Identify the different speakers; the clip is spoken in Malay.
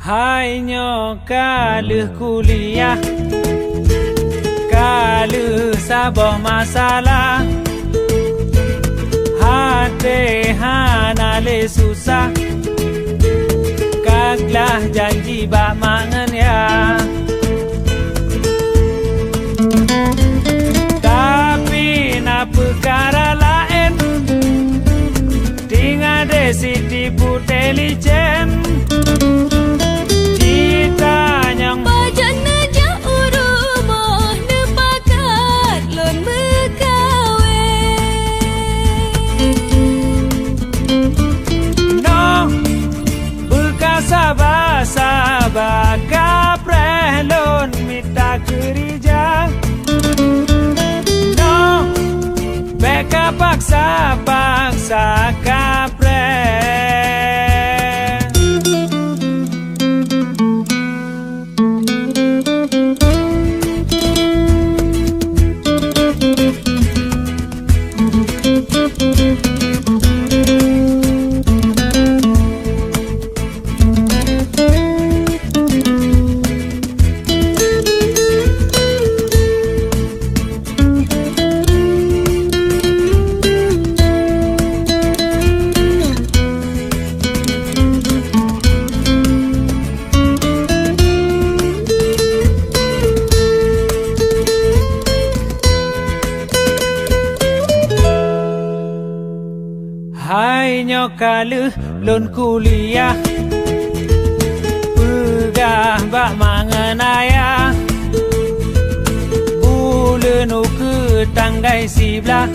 Speaker 1: Hai nyo kaluh kuliah, kaluh sabah masalah, hati hanale susah, kaglah janji bak mangen ya. Tapi na perkara lain, tinggal desi tipu intelijen. Sabah kapreh lon minta kerja. No, beka paksa kapreh. Hai nyo kaluh lon kuliah, pegah bak mangen ayah, bulan ke tanggai sebelah.